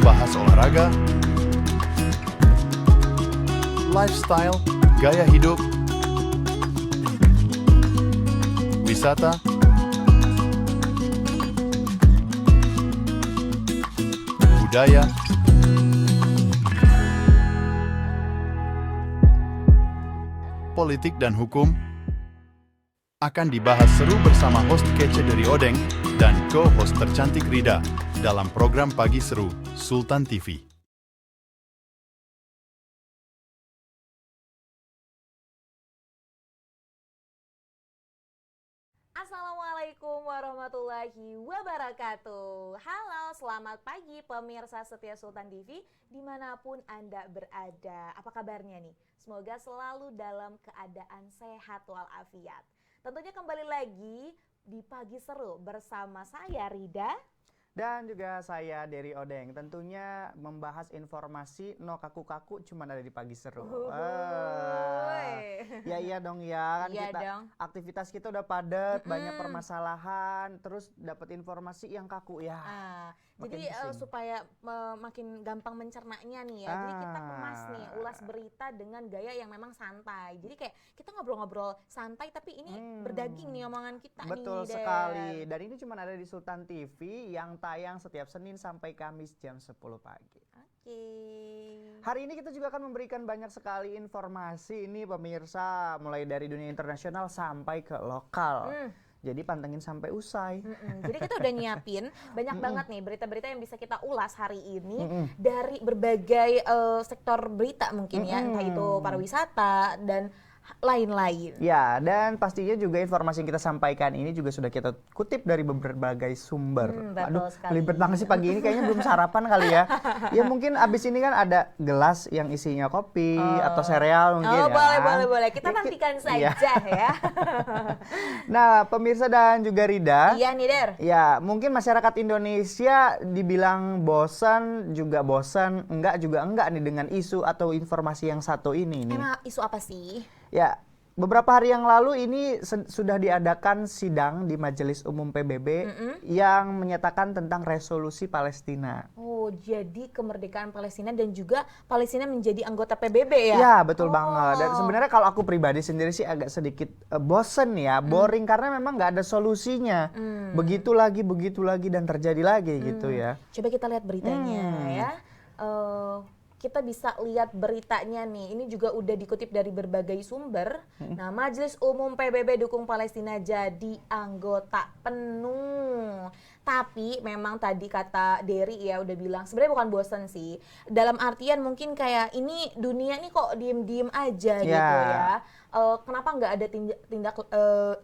bahas olahraga, lifestyle, gaya hidup, wisata, budaya, politik dan hukum akan dibahas seru bersama host kece dari Odeng dan co-host tercantik Rida dalam program Pagi Seru Sultan TV. Assalamualaikum warahmatullahi wabarakatuh. Halo, selamat pagi pemirsa setia Sultan TV dimanapun Anda berada. Apa kabarnya nih? Semoga selalu dalam keadaan sehat walafiat. Tentunya kembali lagi di Pagi Seru bersama saya Rida dan juga saya Derry Odeng. Tentunya membahas informasi no kaku-kaku cuma ada di Pagi Seru. Ya iya dong ya, kan iya kita dong. aktivitas kita udah padat, banyak permasalahan, terus dapat informasi yang kaku ya. Jadi supaya makin gampang mencernanya nih ya. Jadi kita kemas nih ulas berita dengan gaya yang memang santai. Jadi kayak kita ngobrol-ngobrol santai tapi ini berdaging nih omongan kita. Betul nih. sekali. Dan ini cuma ada di Sultan TV yang tayang setiap Senin sampai Kamis jam 10 pagi. Oke. Hari ini kita juga akan memberikan banyak sekali informasi ini pemirsa, mulai dari dunia internasional sampai ke lokal. Jadi pantengin sampai usai. Jadi kita udah nyiapin banyak banget nih berita-berita yang bisa kita ulas hari ini dari berbagai sektor berita mungkin ya, entah itu pariwisata dan lain-lain. Ya, dan pastinya juga informasi yang kita sampaikan ini juga sudah kita kutip dari berbagai sumber. Betul sekali. Libet banget sih pagi ini, kayaknya belum sarapan kali ya. Ya mungkin abis ini kan ada gelas yang isinya kopi atau sereal mungkin ya. Boleh. Kita nantikan saja ya. Nah, pemirsa dan juga Rida. Iya nih, Der. Ya, mungkin masyarakat Indonesia dibilang bosan, juga bosan, enggak juga enggak nih dengan isu atau informasi yang satu ini nih. Emang isu apa sih? Ya, beberapa hari yang lalu ini sudah diadakan sidang di Majelis Umum PBB yang menyatakan tentang resolusi Palestina. Oh, jadi kemerdekaan Palestina dan juga Palestina menjadi anggota PBB ya? Ya, betul banget. Dan sebenarnya kalau aku pribadi sendiri sih agak sedikit bosen ya, boring karena memang nggak ada solusinya. Begitu lagi dan terjadi lagi gitu ya. Coba kita lihat beritanya ya. Kita bisa lihat beritanya nih, ini juga udah dikutip dari berbagai sumber. Nah, Majelis Umum PBB dukung Palestina jadi anggota penuh. Tapi memang tadi kata Derry ya udah bilang sebenarnya bukan bosan sih. Dalam artian mungkin kayak ini dunia ini kok diem-diem aja gitu ya. Kenapa nggak ada tindak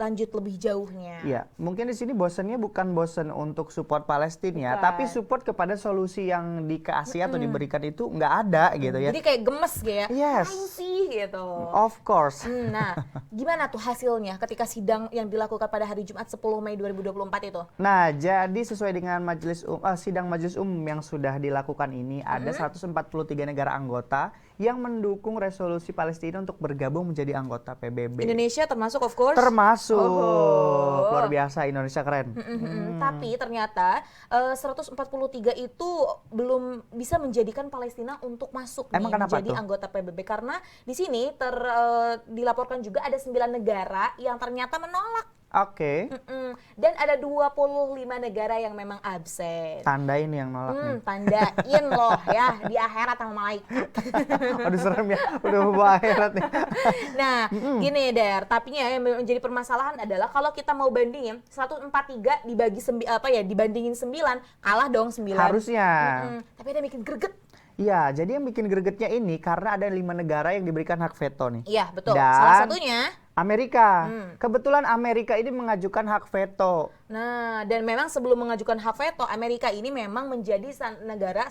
lanjut lebih jauhnya? Iya, mungkin di sini bosannya bukan bosan untuk support Palestina, tapi support kepada solusi yang dikasih atau diberikan itu nggak ada gitu ya. Jadi kayak gemes gitu ya. Yes. Apaan sih gitu. Of course. Nah, gimana tuh hasilnya ketika sidang yang dilakukan pada hari Jumat 10 Mei 2024 itu? Nah, jadi sesuai dengan sidang Majelis Umum yang sudah dilakukan ini, ada 143 negara anggota yang mendukung resolusi Palestina untuk bergabung menjadi anggota PBB. Indonesia termasuk of course? Termasuk. Luar biasa, Indonesia keren. Tapi ternyata 143 itu belum bisa menjadikan Palestina untuk masuk nih menjadi anggota PBB. Karena di sini dilaporkan juga ada 9 negara yang ternyata menolak. Oke. Dan ada 25 negara yang memang absen. Tandain yang nolak nih. Tandain loh ya di akhirat sama malaikat. Aduh serem ya, udah bawa akhirat nih. Nah, gini Der, tapi yang menjadi permasalahan adalah kalau kita mau bandingin 143 dibagi dibandingin 9, kalah dong 9. Harusnya. Tapi ada yang bikin greget. Iya, jadi yang bikin gregetnya ini karena ada 5 negara yang diberikan hak veto nih. Iya, betul. Dan salah satunya Amerika. Kebetulan Amerika ini mengajukan hak veto. Nah, dan memang sebelum mengajukan hak veto, Amerika ini memang menjadi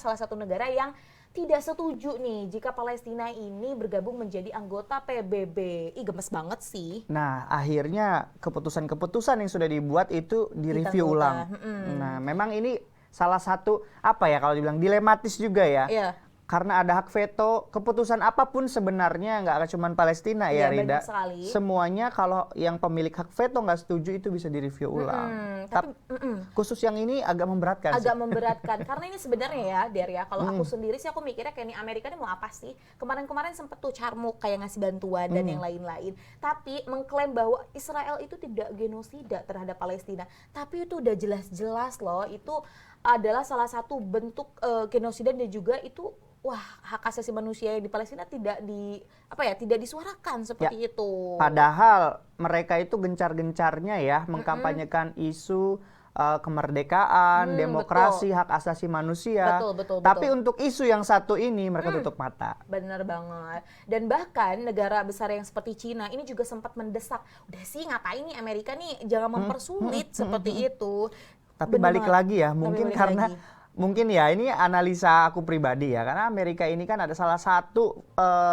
salah satu negara yang tidak setuju nih jika Palestina ini bergabung menjadi anggota PBB. Ih, gemes banget sih. Nah, akhirnya keputusan-keputusan yang sudah dibuat itu direview ulang. Nah, memang ini salah satu kalau dibilang dilematis juga ya. Iya. karena ada hak veto, keputusan apapun sebenarnya nggak akan cuma Palestina ya, Iya, Rida. banyak sekali. Semuanya kalau yang pemilik hak veto nggak setuju itu bisa direview ulang. Tapi Khusus yang ini agak memberatkan sih. agak memberatkan karena ini sebenarnya ya Der ya, kalau aku sendiri sih aku mikirnya kayak ini Amerika ini mau apa sih, kemarin sempet tuh carmuk kayak ngasih bantuan dan yang lain-lain, tapi mengklaim bahwa Israel itu tidak genosida terhadap Palestina, tapi itu udah jelas-jelas loh itu adalah salah satu bentuk genosida dan juga itu wah hak asasi manusia di Palestina tidak tidak disuarakan seperti itu. Padahal mereka itu gencar-gencarnya ya mengkampanyekan isu kemerdekaan, demokrasi, hak asasi manusia. Betul. Tapi untuk isu yang satu ini mereka tutup mata. Bener banget. Dan bahkan negara besar yang seperti Cina ini juga sempat mendesak, udah sih ngapain nih Amerika nih jangan mempersulit seperti itu. Tapi Bener balik banget. lagi ya, Tapi mungkin balik karena lagi. mungkin ya ini analisa aku pribadi ya, karena Amerika ini kan ada salah satu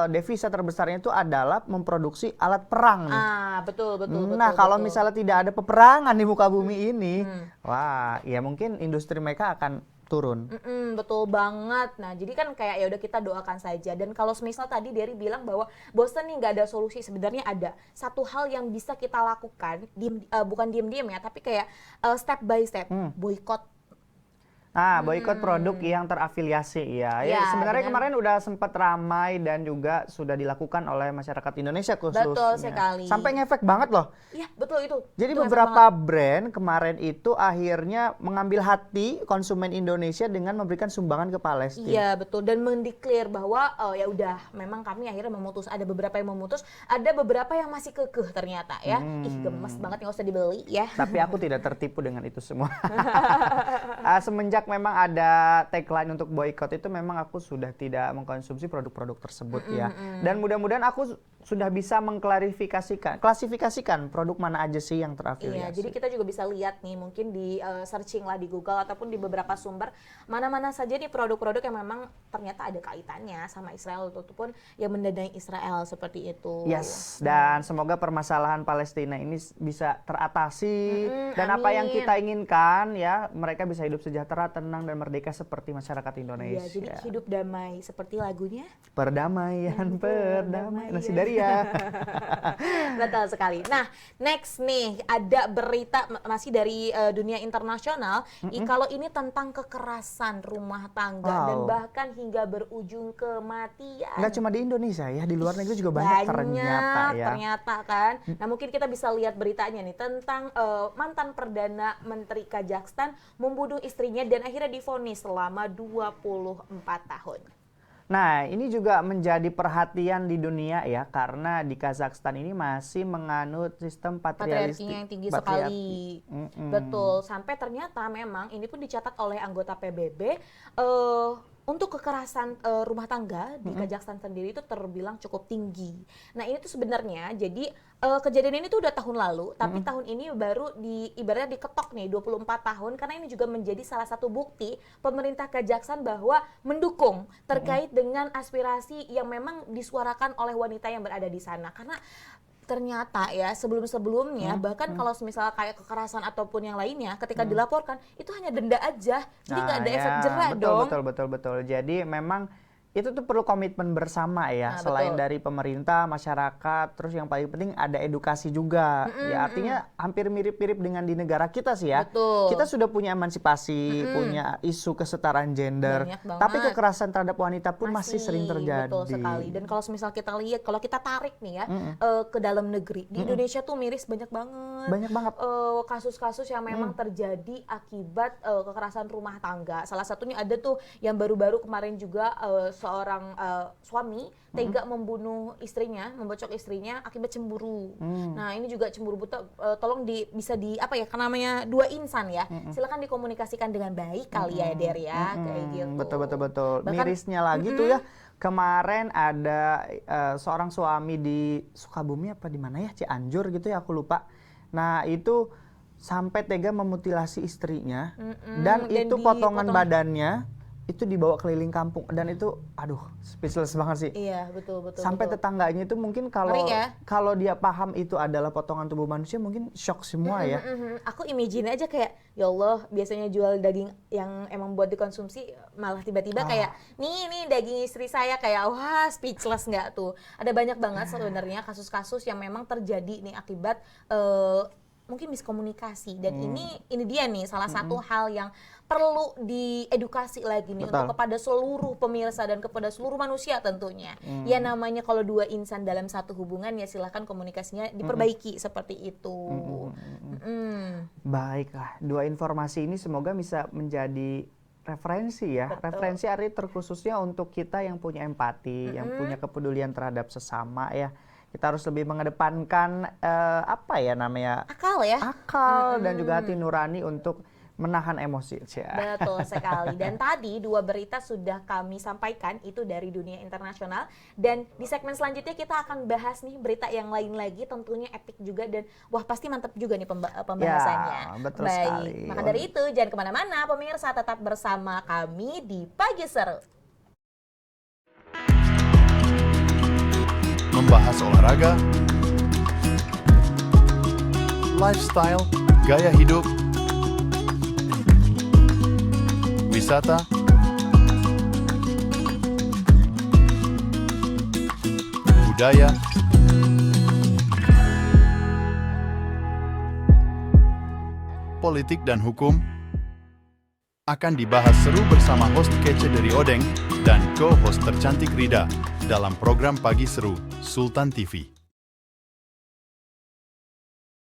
devisa terbesarnya itu adalah memproduksi alat perang nih. Betul. Nah, kalau misalnya tidak ada peperangan di muka bumi ini, wah, ya mungkin industri mereka akan turun. Betul banget. Nah, jadi kan kayak ya udah kita doakan saja. Dan kalau misal tadi Dery bilang bahwa bosan nih nggak ada solusi, sebenarnya ada satu hal yang bisa kita lakukan, bukan diem-diem ya, tapi kayak step by step, boykot. Nah, boikot produk yang terafiliasi ya. Ya, Sebenarnya dengan- kemarin udah sempat ramai dan juga sudah dilakukan oleh masyarakat Indonesia khususnya. Betul sekali. Sampai ngefek banget loh. Iya, betul itu. Jadi Itu efek beberapa banget. brand kemarin itu akhirnya mengambil hati konsumen Indonesia dengan memberikan sumbangan ke Palestina. Iya betul, dan mendeklar bahwa ya udah memang kami akhirnya memutus, ada beberapa yang memutus, ada beberapa yang masih kekeh ternyata ya. Ih gemes banget, nggak usah dibeli ya. Tapi aku tidak tertipu dengan itu semua. Semenjak memang ada tagline untuk boykot itu memang aku sudah tidak mengkonsumsi produk-produk tersebut ya. Dan mudah-mudahan aku sudah bisa klasifikasikan produk mana aja sih yang terafiliasi. Iya, jadi kita juga bisa lihat nih mungkin di searching lah di Google ataupun di beberapa sumber mana-mana saja nih produk-produk yang memang ternyata ada kaitannya sama Israel ataupun yang mendanai Israel seperti itu. Yes, dan semoga permasalahan Palestina ini bisa teratasi dan apa yang amin. kita inginkan ya, mereka bisa hidup sejahtera, tenang dan merdeka seperti masyarakat Iya, Indonesia. jadi hidup damai seperti lagunya. Perdamaian, perdamaian. Nasi Daria. Betul sekali. Nah, next nih ada berita masih dari dunia internasional. Kalau ini tentang kekerasan rumah tangga dan Wow. bahkan hingga berujung kematian. Nggak cuma di Indonesia ya, di luar negeri juga banyak ternyata ya. Ternyata kan. Nah, mungkin kita bisa lihat beritanya nih tentang mantan Perdana Menteri Kazakhstan membunuh istrinya dan akhirnya divonis selama 24 tahun. Nah, ini juga menjadi perhatian di dunia ya, karena di Kazakhstan ini masih menganut sistem Patriarkinya yang tinggi sekali. Betul, sampai ternyata memang ini pun dicatat oleh anggota PBB untuk kekerasan rumah tangga di Kazakhstan sendiri itu terbilang cukup tinggi. Nah, ini tuh sebenarnya jadi kejadian ini tuh udah tahun lalu, tapi tahun ini baru ibaratnya diketok nih 24 tahun karena ini juga menjadi salah satu bukti pemerintah Kazakhstan bahwa mendukung terkait dengan aspirasi yang memang disuarakan oleh wanita yang berada di sana. Karena ternyata ya sebelum-sebelumnya bahkan kalau misalnya kayak kekerasan ataupun yang lainnya ketika dilaporkan itu hanya denda aja, jadi nggak ada efek jerak dong. Betul. Jadi memang itu tuh perlu komitmen bersama ya, selain dari pemerintah, masyarakat, terus yang paling penting ada edukasi juga. Ya artinya hampir mirip-mirip dengan di negara kita sih ya. Betul. Kita sudah punya emansipasi, punya isu kesetaraan gender, Banyak banget. tapi kekerasan terhadap wanita pun masih sering terjadi. Betul sekali. Dan kalau misal kita lihat, kalau kita tarik nih ya ke dalam negeri, di Indonesia tuh miris banyak banget. Banyak banget. Kasus-kasus yang memang terjadi akibat kekerasan rumah tangga. Salah satunya ada tuh yang baru-baru kemarin juga seorang suami tega membunuh istrinya, membocok istrinya akibat cemburu. Nah, ini juga cemburu buta, tolong bisa kan namanya dua insan ya. Silakan dikomunikasikan dengan baik kali ya Der ya, kayak gitu. Betul. Bahkan- Mirisnya lagi tuh ya, kemarin ada seorang suami di Sukabumi apa di mana ya, Cianjur gitu ya, aku lupa. Nah, itu sampai tega memutilasi istrinya dan itu potongan badannya itu dibawa keliling kampung dan itu aduh speechless banget sih. Iya, betul. Sampai betul. tetangganya itu mungkin kalau Ngeri ya? kalau dia paham itu adalah potongan tubuh manusia mungkin shock semua ya. Aku imagine aja kayak, ya Allah, biasanya jual daging yang emang buat dikonsumsi, malah tiba-tiba kayak, nih daging istri saya, kayak wah speechless nggak tuh. Ada banyak banget sebenarnya kasus-kasus yang memang terjadi nih akibat mungkin miskomunikasi, dan ini dia nih salah satu hal yang perlu diedukasi lagi nih untuk kepada seluruh pemirsa dan kepada seluruh manusia tentunya. Ya namanya kalau dua insan dalam satu hubungan, ya silahkan komunikasinya diperbaiki seperti itu. Baiklah, dua informasi ini semoga bisa menjadi referensi ya. Betul. Referensi arti terkhususnya untuk kita yang punya empati, yang punya kepedulian terhadap sesama ya. Kita harus lebih mengedepankan apa ya namanya? Akal ya. Akal dan juga hati nurani untuk menahan emosi. Betul sekali. Dan tadi dua berita sudah kami sampaikan, itu dari dunia internasional. Dan di segmen selanjutnya kita akan bahas nih berita yang lain lagi, tentunya epic juga, dan wah pasti mantap juga nih pembahasannya. Ya, betul Baik, sekali. maka dari itu jangan kemana-mana pemirsa, tetap bersama kami di Pagi Seru. Membahas olahraga, lifestyle, gaya hidup, wisata, budaya, politik dan hukum akan dibahas seru bersama host kece dari Odeng dan co-host tercantik Rida dalam program Pagi Seru Sultan TV.